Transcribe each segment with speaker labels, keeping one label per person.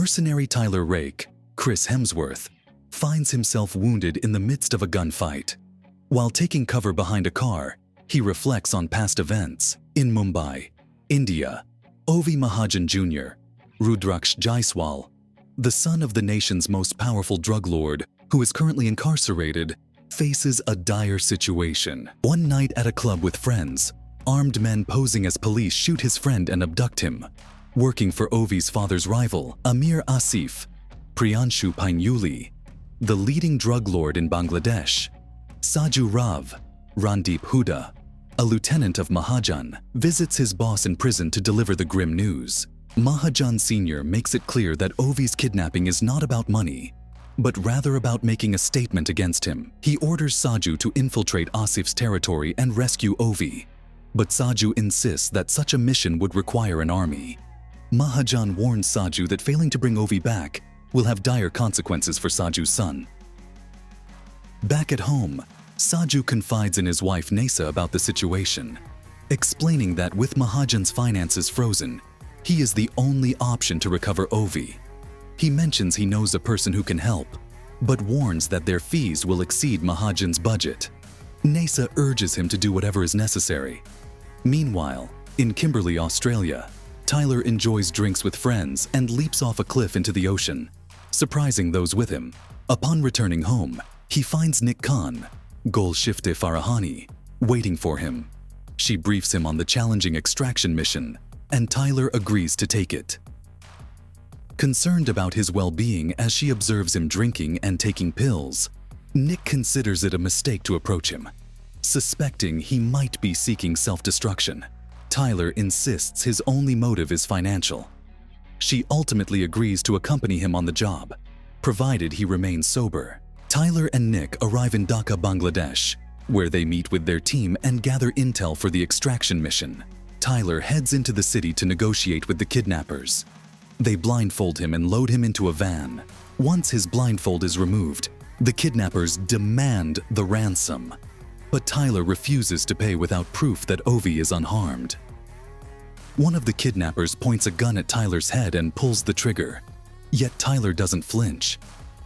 Speaker 1: Mercenary Tyler Rake, Chris Hemsworth, finds himself wounded in the midst of a gunfight. While taking cover behind a car, he reflects on past events. In Mumbai, India, Ovi Mahajan Jr., Rudraksh Jaiswal, the son of the nation's most powerful drug lord, who is currently incarcerated, faces a dire situation. One night at a club with friends, armed men posing as police shoot his friend and abduct him. Working for Ovi's father's rival, Amir Asif, Priyanshu Painyuli, the leading drug lord in Bangladesh, Saju Rav, Randeep Huda, a lieutenant of Mahajan, visits his boss in prison to deliver the grim news. Mahajan Sr. makes it clear that Ovi's kidnapping is not about money, but rather about making a statement against him. He orders Saju to infiltrate Asif's territory and rescue Ovi, but Saju insists that such a mission would require an army. Mahajan warns Saju that failing to bring Ovi back will have dire consequences for Saju's son. Back at home, Saju confides in his wife Nesa about the situation, explaining that with Mahajan's finances frozen, he is the only option to recover Ovi. He mentions he knows a person who can help, but warns that their fees will exceed Mahajan's budget. Nesa urges him to do whatever is necessary. Meanwhile, in Kimberley, Australia, Tyler enjoys drinks with friends and leaps off a cliff into the ocean, surprising those with him. Upon returning home, he finds Nick Khan, Golshifte Farahani, waiting for him. She briefs him on the challenging extraction mission, and Tyler agrees to take it. Concerned about his well-being as she observes him drinking and taking pills, Nick considers it a mistake to approach him, suspecting he might be seeking self-destruction. Tyler insists his only motive is financial. She ultimately agrees to accompany him on the job, provided he remains sober. Tyler and Nick arrive in Dhaka, Bangladesh, where they meet with their team and gather intel for the extraction mission. Tyler heads into the city to negotiate with the kidnappers. They blindfold him and load him into a van. Once his blindfold is removed, the kidnappers demand the ransom, but Tyler refuses to pay without proof that Ovi is unharmed. One of the kidnappers points a gun at Tyler's head and pulls the trigger, yet Tyler doesn't flinch,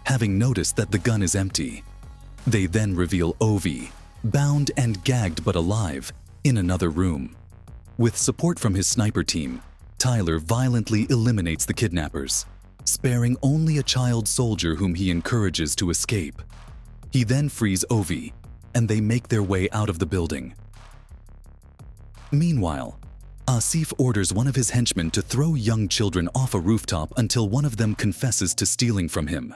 Speaker 1: having noticed that the gun is empty. They then reveal Ovi, bound and gagged but alive, in another room. With support from his sniper team, Tyler violently eliminates the kidnappers, sparing only a child soldier whom he encourages to escape. He then frees Ovi, and they make their way out of the building. Meanwhile, Asif orders one of his henchmen to throw young children off a rooftop until one of them confesses to stealing from him.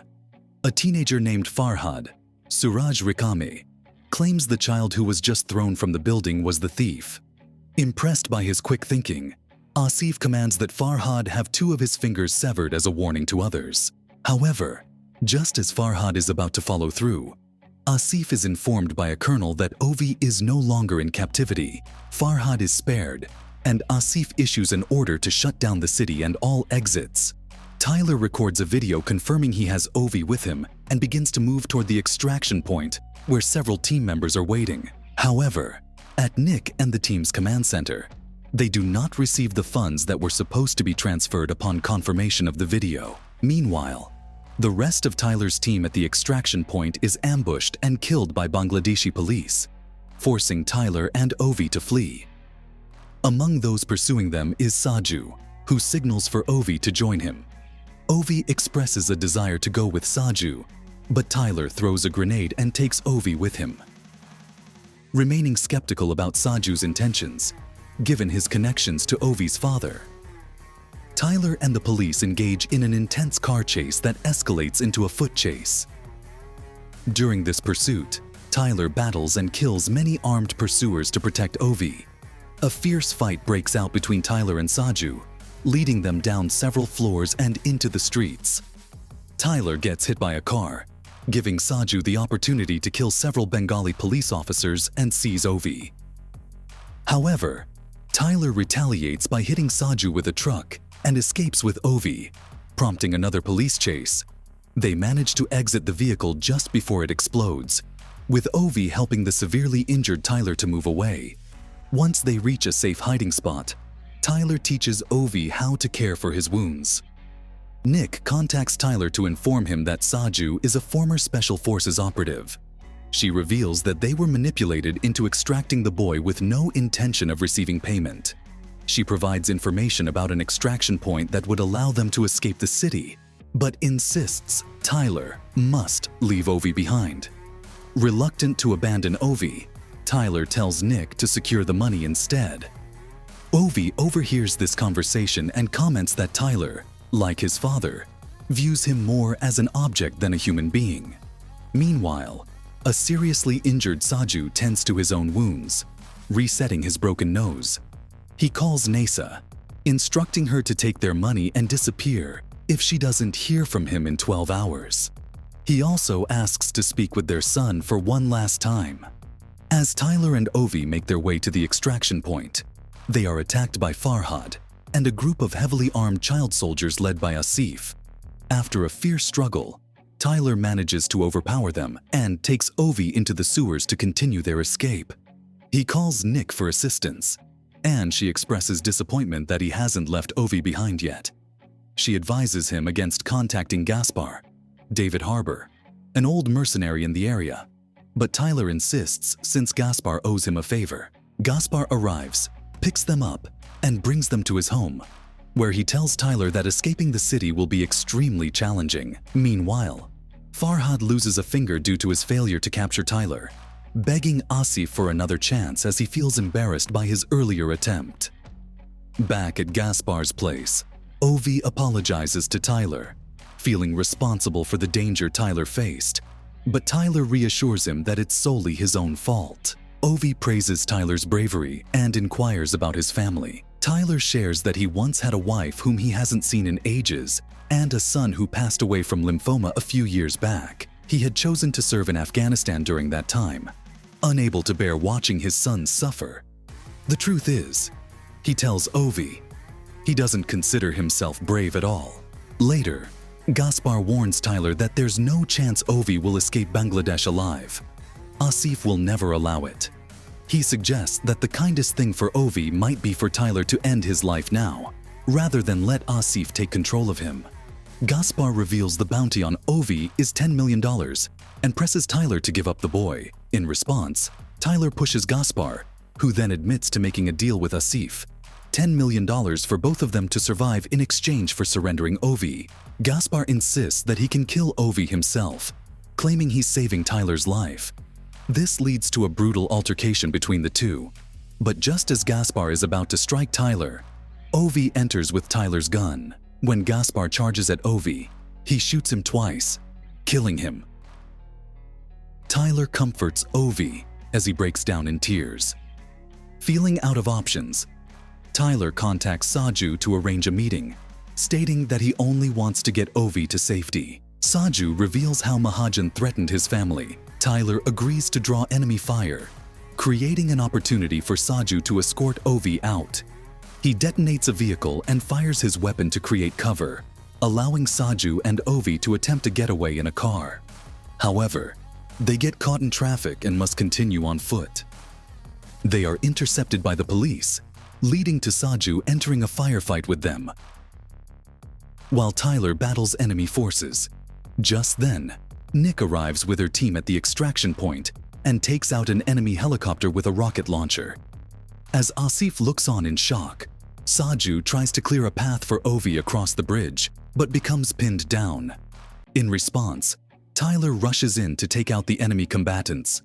Speaker 1: A teenager named Farhad, Suraj Rikame, claims the child who was just thrown from the building was the thief. Impressed by his quick thinking, Asif commands that Farhad have two of his fingers severed as a warning to others. However, just as Farhad is about to follow through, Asif is informed by a colonel that Ovi is no longer in captivity. Farhad is spared, and Asif issues an order to shut down the city and all exits. Tyler records a video confirming he has Ovi with him and begins to move toward the extraction point, where several team members are waiting. However, at Nick and the team's command center, they do not receive the funds that were supposed to be transferred upon confirmation of the video. Meanwhile, the rest of Tyler's team at the extraction point is ambushed and killed by Bangladeshi police, forcing Tyler and Ovi to flee. Among those pursuing them is Saju, who signals for Ovi to join him. Ovi expresses a desire to go with Saju, but Tyler throws a grenade and takes Ovi with him. Remaining skeptical about Saju's intentions, given his connections to Ovi's father, Tyler and the police engage in an intense car chase that escalates into a foot chase. During this pursuit, Tyler battles and kills many armed pursuers to protect Ovi. A fierce fight breaks out between Tyler and Saju, leading them down several floors and into the streets. Tyler gets hit by a car, giving Saju the opportunity to kill several Bengali police officers and seize Ovi. However, Tyler retaliates by hitting Saju with a truck and escapes with Ovi, prompting another police chase. They manage to exit the vehicle just before it explodes, with Ovi helping the severely injured Tyler to move away. Once they reach a safe hiding spot, Tyler teaches Ovi how to care for his wounds. Nick contacts Tyler to inform him that Saju is a former Special Forces operative. She reveals that they were manipulated into extracting the boy with no intention of receiving payment. She provides information about an extraction point that would allow them to escape the city, but insists Tyler must leave Ovi behind. Reluctant to abandon Ovi, Tyler tells Nick to secure the money instead. Ovi overhears this conversation and comments that Tyler, like his father, views him more as an object than a human being. Meanwhile, a seriously injured Saju tends to his own wounds, resetting his broken nose. He calls Nasa, instructing her to take their money and disappear if she doesn't hear from him in 12 hours. He also asks to speak with their son for one last time. As Tyler and Ovi make their way to the extraction point, they are attacked by Farhad and a group of heavily armed child soldiers led by Asif. After a fierce struggle, Tyler manages to overpower them and takes Ovi into the sewers to continue their escape. He calls Nick for assistance, and she expresses disappointment that he hasn't left Ovi behind yet. She advises him against contacting Gaspar, David Harbour, an old mercenary in the area, but Tyler insists since Gaspar owes him a favor. Gaspar arrives, picks them up, and brings them to his home, where he tells Tyler that escaping the city will be extremely challenging. Meanwhile, Farhad loses a finger due to his failure to capture Tyler, begging Asif for another chance as he feels embarrassed by his earlier attempt. Back at Gaspar's place, Ovi apologizes to Tyler, feeling responsible for the danger Tyler faced, but Tyler reassures him that it's solely his own fault. Ovi praises Tyler's bravery and inquires about his family. Tyler shares that he once had a wife whom he hasn't seen in ages and a son who passed away from lymphoma a few years back. He had chosen to serve in Afghanistan during that time, unable to bear watching his son suffer. The truth is, he tells Ovi, he doesn't consider himself brave at all. Later, Gaspar warns Tyler that there's no chance Ovi will escape Bangladesh alive. Asif will never allow it. He suggests that the kindest thing for Ovi might be for Tyler to end his life now, rather than let Asif take control of him. Gaspar reveals the bounty on Ovi is $10 million and presses Tyler to give up the boy. In response, Tyler pushes Gaspar, who then admits to making a deal with Asif, $10 million for both of them to survive in exchange for surrendering Ovi. Gaspar insists that he can kill Ovi himself, claiming he's saving Tyler's life. This leads to a brutal altercation between the two, but just as Gaspar is about to strike Tyler, Ovi enters with Tyler's gun. When Gaspar charges at Ovi, he shoots him twice, killing him. Tyler comforts Ovi as he breaks down in tears. Feeling out of options, Tyler contacts Saju to arrange a meeting, stating that he only wants to get Ovi to safety. Saju reveals how Mahajan threatened his family. Tyler agrees to draw enemy fire, creating an opportunity for Saju to escort Ovi out. He detonates a vehicle and fires his weapon to create cover, allowing Saju and Ovi to attempt a getaway in a car. However, they get caught in traffic and must continue on foot. They are intercepted by the police, leading to Saju entering a firefight with them, while Tyler battles enemy forces. Just then, Nick arrives with her team at the extraction point and takes out an enemy helicopter with a rocket launcher. As Asif looks on in shock, Saju tries to clear a path for Ovi across the bridge, but becomes pinned down. In response, Tyler rushes in to take out the enemy combatants.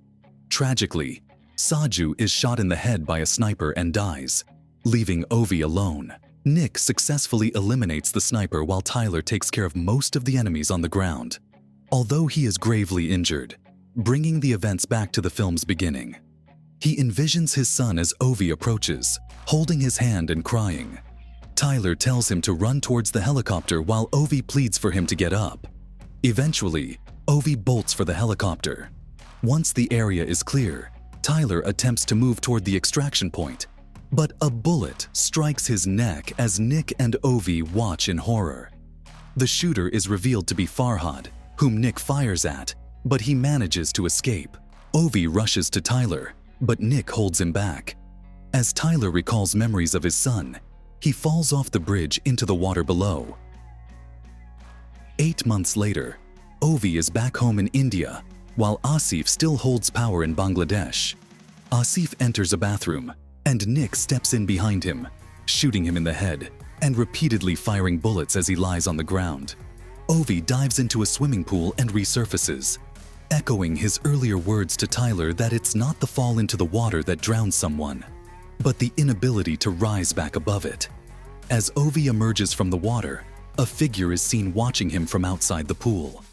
Speaker 1: Tragically, Saju is shot in the head by a sniper and dies, leaving Ovi alone. Nick successfully eliminates the sniper while Tyler takes care of most of the enemies on the ground, although he is gravely injured, bringing the events back to the film's beginning. He envisions his son as Ovi approaches, holding his hand and crying. Tyler tells him to run towards the helicopter while Ovi pleads for him to get up. Eventually, Ovi bolts for the helicopter. Once the area is clear, Tyler attempts to move toward the extraction point, but a bullet strikes his neck as Nick and Ovi watch in horror. The shooter is revealed to be Farhad, whom Nick fires at, but he manages to escape. Ovi rushes to Tyler, but Nick holds him back. As Tyler recalls memories of his son, he falls off the bridge into the water below. 8 months later, Ovi is back home in India, while Asif still holds power in Bangladesh. Asif enters a bathroom, and Nick steps in behind him, shooting him in the head and repeatedly firing bullets as he lies on the ground. Ovi dives into a swimming pool and resurfaces, echoing his earlier words to Tyler that it's not the fall into the water that drowns someone, but the inability to rise back above it. As Ovi emerges from the water, a figure is seen watching him from outside the pool.